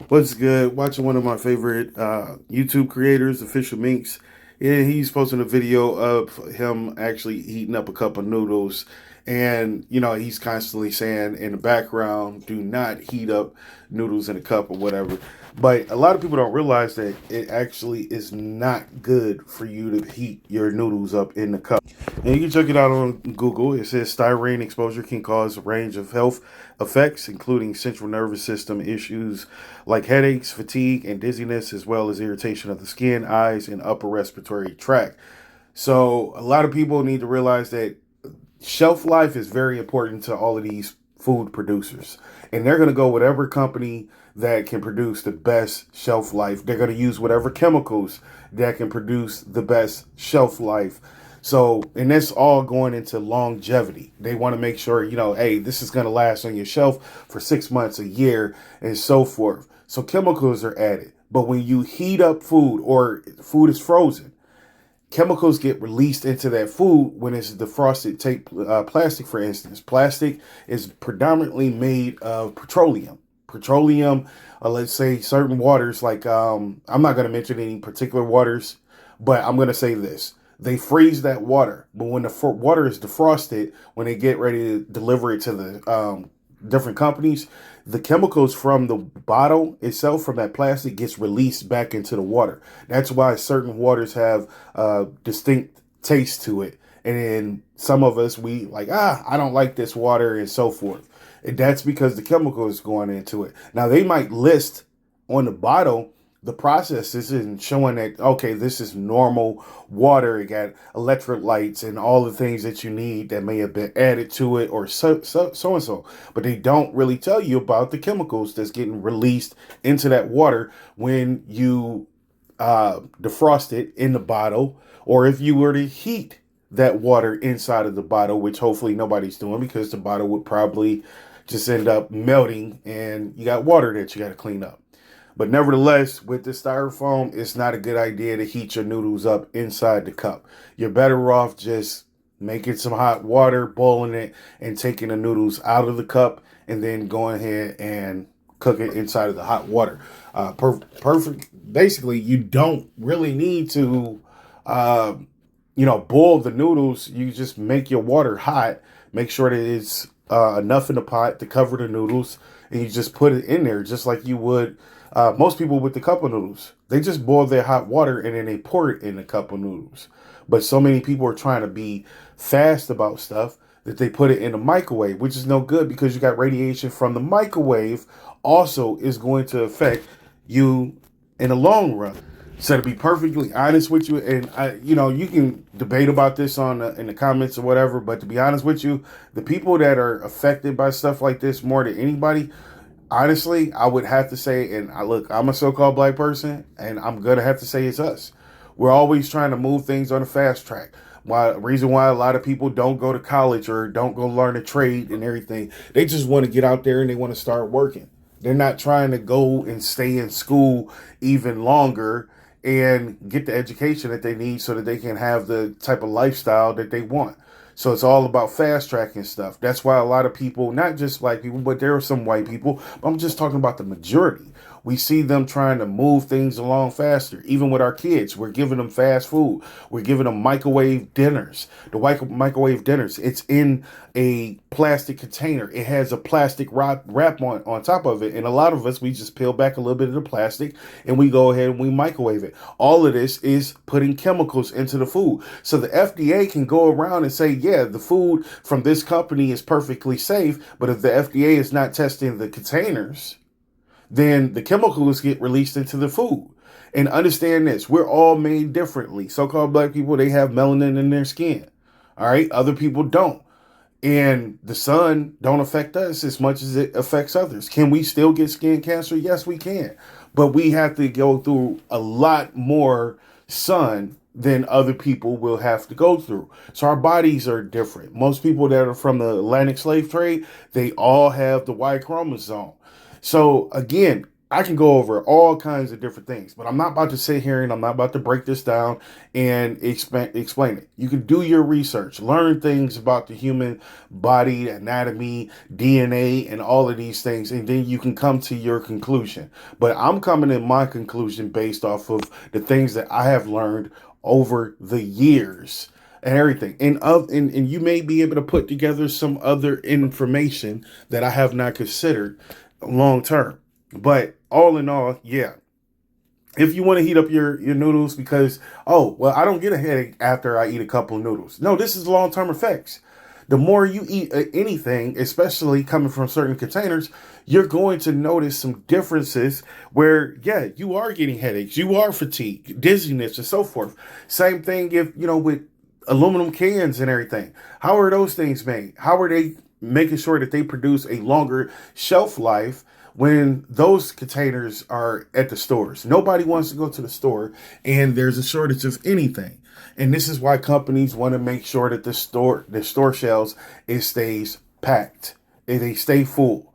What's good? Watching one of my favorite YouTube creators, Official Minks. Yeah, he's posting a video of him actually heating up a cup of noodles. And, he's constantly saying in the background, do not heat up noodles in a cup or whatever. But a lot of people don't realize that it actually is not good for you to heat your noodles up in the cup. And you can check it out on Google. It says styrene exposure can cause a range of health effects, including central nervous system issues like headaches, fatigue, and dizziness, as well as irritation of the skin, eyes, and upper respiratory tract. So, a lot of people need to realize that shelf life is very important to all of these food producers. And they're going to go whatever company that can produce the best shelf life. They're going to use whatever chemicals that can produce the best shelf life. So, and that's all going into longevity. They want to make sure, hey, this is going to last on your shelf for 6 months, a year, and so forth. So chemicals are added. But when you heat up food or food is frozen, chemicals get released into that food when it's defrosted. Take plastic, for instance. Plastic is predominantly made of petroleum. Petroleum, let's say certain waters, like I'm not going to mention any particular waters, but I'm going to say this. They freeze that water, but when the water is defrosted, when they get ready to deliver it to the different companies, the chemicals from the bottle itself, from that plastic, gets released back into the water. That's why certain waters have distinct taste to it. And then some of us, we like, I don't like this water and so forth. And that's because the chemical is going into it. Now, they might list on the bottle the process isn't showing that, okay, this is normal water. It got electrolytes and all the things that you need that may have been added to it or so and so. But they don't really tell you about the chemicals that's getting released into that water when you defrost it in the bottle, or if you were to heat that water inside of the bottle, which hopefully nobody's doing because the bottle would probably just end up melting and you got water that you got to clean up. But nevertheless, with the styrofoam, it's not a good idea to heat your noodles up inside the cup. You're better off just making some hot water, boiling it, and taking the noodles out of the cup, and then going ahead and cook it inside of the hot water. Perfect. Basically, you don't really need to, boil the noodles. You just make your water hot. Make sure that it's enough in the pot to cover the noodles, and you just put it in there just like you would. Most people with the cup of noodles, they just boil their hot water and then they pour it in the cup of noodles. But so many people are trying to be fast about stuff that they put it in the microwave, which is no good because you got radiation from the microwave also is going to affect you in the long run. So to be perfectly honest with you, and you can debate about this in the comments or whatever, but to be honest with you, the people that are affected by stuff like this more than anybody, honestly, I would have to say, and look, I'm a so-called black person, and I'm gonna have to say it's us. We're always trying to move things on a fast track. Reason why a lot of people don't go to college or don't go learn a trade and everything, they just want to get out there and they want to start working. They're not trying to go and stay in school even longer and get the education that they need so that they can have the type of lifestyle that they want. So it's all about fast tracking stuff. That's why a lot of people, not just black people, but there are some white people, but I'm just talking about the majority. We see them trying to move things along faster. Even with our kids, we're giving them fast food. We're giving them microwave dinners. The microwave dinners, it's in a plastic container. It has a plastic wrap on top of it. And a lot of us, we just peel back a little bit of the plastic and we go ahead and we microwave it. All of this is putting chemicals into the food. So the FDA can go around and say, yeah, the food from this company is perfectly safe. But if the FDA is not testing the containers, then the chemicals get released into the food. And understand this, we're all made differently. So-called black people, they have melanin in their skin. All right, other people don't. And the sun don't affect us as much as it affects others. Can we still get skin cancer? Yes, we can. But we have to go through a lot more sun than other people will have to go through. So our bodies are different. Most people that are from the Atlantic slave trade, they all have the Y chromosome. So again, I can go over all kinds of different things, but I'm not about to sit here and I'm not about to break this down and explain it. You can do your research, learn things about the human body, anatomy, DNA, and all of these things, and then you can come to your conclusion. But I'm coming in my conclusion based off of the things that I have learned over the years and everything. And you may be able to put together some other information that I have not considered long term. But all in all, yeah. If you want to heat up your noodles because, oh, well, I don't get a headache after I eat a couple of noodles. No, this is long-term effects. The more you eat anything, especially coming from certain containers, you're going to notice some differences where, yeah, you are getting headaches, you are fatigued, dizziness, and so forth. Same thing if, with aluminum cans and everything. How are those things made? How are they making sure that they produce a longer shelf life when those containers are at the stores? Nobody wants to go to the store and there's a shortage of anything. And this is why companies want to make sure that the store shelves, it stays packed and they stay full.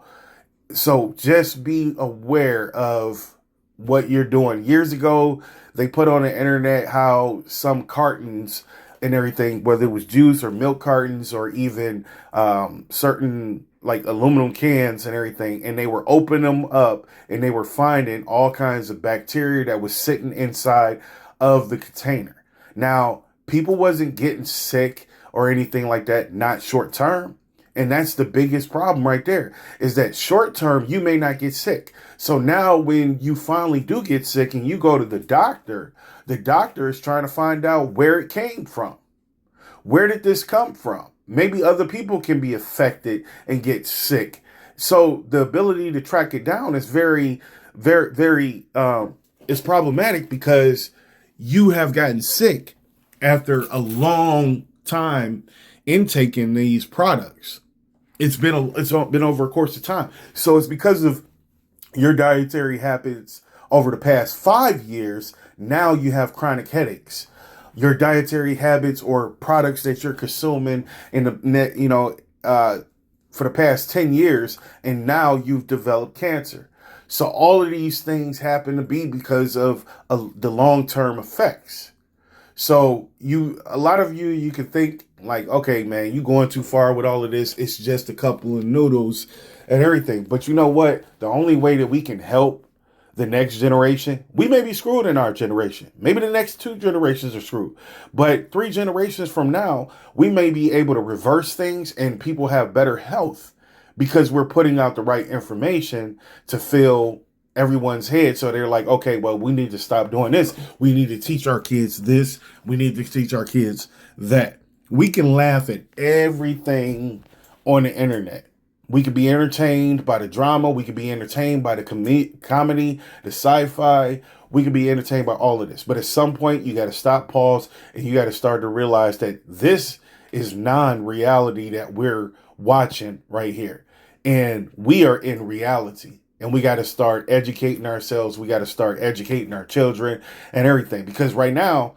So just be aware of what you're doing. Years ago, they put on the internet how some cartons and everything, whether it was juice or milk cartons or even certain like aluminum cans and everything, and they were opening them up and they were finding all kinds of bacteria that was sitting inside of the container. Now, people wasn't getting sick or anything like that, not short term. And that's the biggest problem right there, is that short term, you may not get sick. So now when you finally do get sick and you go to the doctor is trying to find out where it came from. Where did this come from? Maybe other people can be affected and get sick. So the ability to track it down is very, very, very, it's problematic because you have gotten sick after a long time intaking these products. It's been over a course of time. So it's because of your dietary habits over the past 5 years. Now you have chronic headaches. Your dietary habits or products that you're consuming in the net, for the past 10 years, and now you've developed cancer. So all of these things happen to be because of the long-term effects. So a lot of you can think like, okay, man, you going too far with all of this. It's just a couple of noodles and everything. But you know what? The only way that we can help the next generation, we may be screwed in our generation. Maybe the next 2 generations are screwed. But 3 generations from now, we may be able to reverse things and people have better health because we're putting out the right information to fill everyone's head. So they're like, okay, well, we need to stop doing this. We need to teach our kids this. We need to teach our kids that. We can laugh at everything on the internet. We could be entertained by the drama. We could be entertained by the comedy, the sci-fi. We could be entertained by all of this. But at some point, you got to stop, pause, and you got to start to realize that this is non-reality that we're watching right here. And we are in reality. And we got to start educating ourselves. We got to start educating our children and everything. Because right now,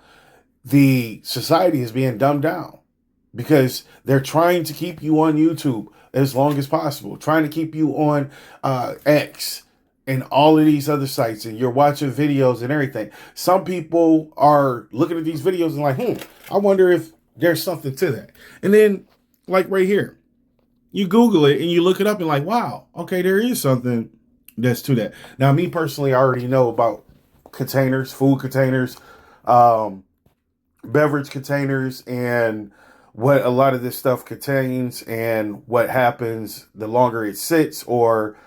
the society is being dumbed down. Because they're trying to keep you on YouTube as long as possible, trying to keep you on X and all of these other sites, and you're watching videos and everything. Some people are looking at these videos and like, I wonder if there's something to that. And then, like right here, you Google it and you look it up and like, wow, okay, there is something that's to that. Now, me personally, I already know about containers, food containers, beverage containers, and what a lot of this stuff contains and what happens the longer it sits or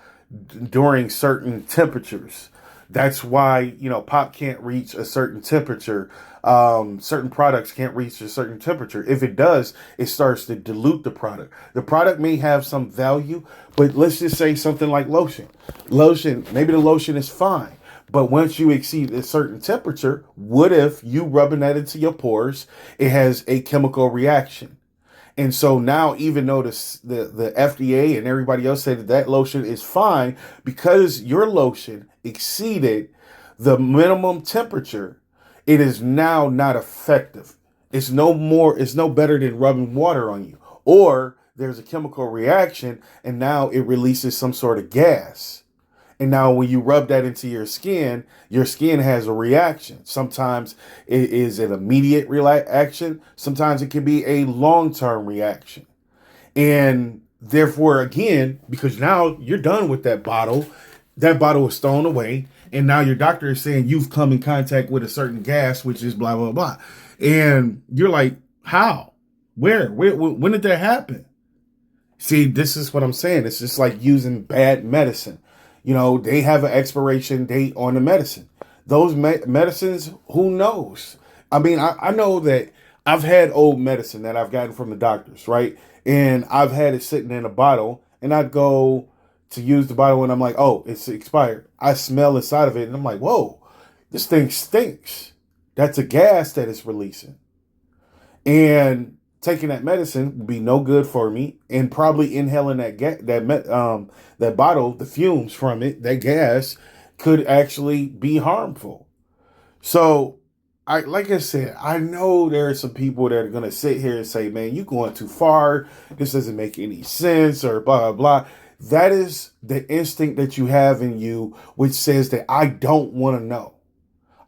during certain temperatures. That's why, pop can't reach a certain temperature. Certain products can't reach a certain temperature. If it does, it starts to dilute the product. The product may have some value, but let's just say something like lotion. Maybe the lotion is fine. But once you exceed a certain temperature, what if you rubbing that into your pores, it has a chemical reaction? And so now, even though the FDA and everybody else said that lotion is fine, because your lotion exceeded the minimum temperature, it is now not effective. It's no better than rubbing water on you. Or there's a chemical reaction and now it releases some sort of gas. And now when you rub that into your skin has a reaction. Sometimes it is an immediate reaction. Sometimes it can be a long-term reaction. And therefore, again, because now you're done with that bottle is thrown away. And now your doctor is saying you've come in contact with a certain gas, which is blah, blah, blah. And you're like, how? Where? When did that happen? See, this is what I'm saying. It's just like using bad medicine. You know, they have an expiration date on the medicine. Those medicines, who knows? I mean, I know that I've had old medicine that I've gotten from the doctors, right? And I've had it sitting in a bottle, and I'd go to use the bottle, and I'm like, oh, it's expired. I smell inside of it, and I'm like, whoa, this thing stinks. That's a gas that it's releasing. And taking that medicine would be no good for me, and probably inhaling that bottle, the fumes from it, that gas, could actually be harmful. So, like I said, I know there are some people that are gonna sit here and say, "Man, you going too far. This doesn't make any sense," or blah blah blah. That is the instinct that you have in you, which says that I don't want to know.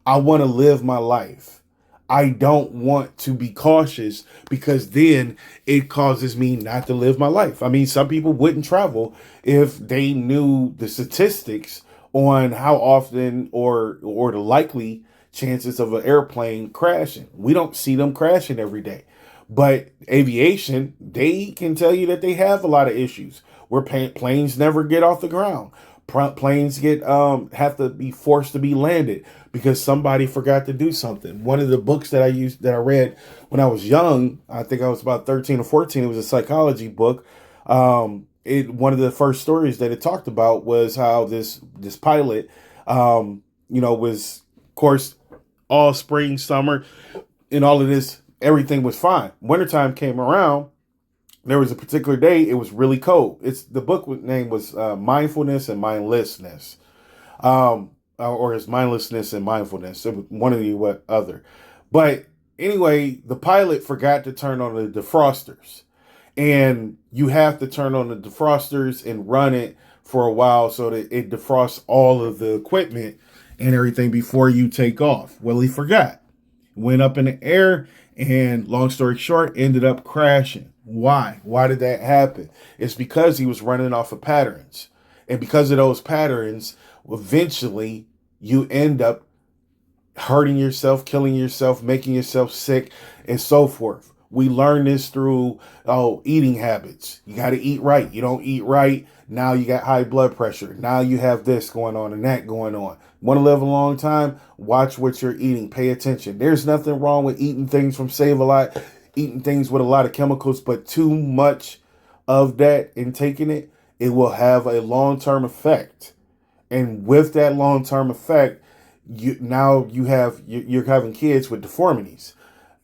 I want to live my life. I don't want to be cautious, because then it causes me not to live my life. I mean, some people wouldn't travel if they knew the statistics on how often or the likely chances of an airplane crashing. We don't see them crashing every day. But aviation, they can tell you that they have a lot of issues where planes never get off the ground. Planes get have to be forced to be landed because somebody forgot to do something. One of the books that I read when I was young, I think I was about 13 or 14, it was a psychology book. One of the first stories that it talked about was how this pilot was, of course, all spring, summer, and all of this, everything was fine. Wintertime came around. There was a particular day, it was really cold. The book name was Mindfulness and Mindlessness. Or it's Mindlessness and Mindfulness. It was one of the other. But anyway, the pilot forgot to turn on the defrosters. And you have to turn on the defrosters and run it for a while so that it defrosts all of the equipment and everything before you take off. Well, he forgot. Went up in the air, and long story short, ended up crashing. Why? Why did that happen? It's because he was running off of patterns. And because of those patterns, eventually you end up hurting yourself, killing yourself, making yourself sick, and so forth. We learn this through eating habits. You got to eat right. You don't eat right, now you got high blood pressure. Now you have this going on and that going on. Want to live a long time? Watch what you're eating. Pay attention. There's nothing wrong with eating things from Save-A-Lot, eating things with a lot of chemicals, but too much of that and taking it, it will have a long-term effect. And with that long-term effect, you're having kids with deformities.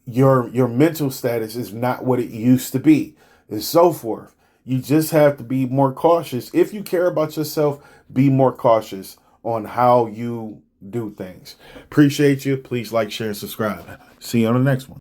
Your mental status is not what it used to be, and so forth. You just have to be more cautious. If you care about yourself, be more cautious on how you do things. Appreciate you. Please like, share, and subscribe. See you on the next one.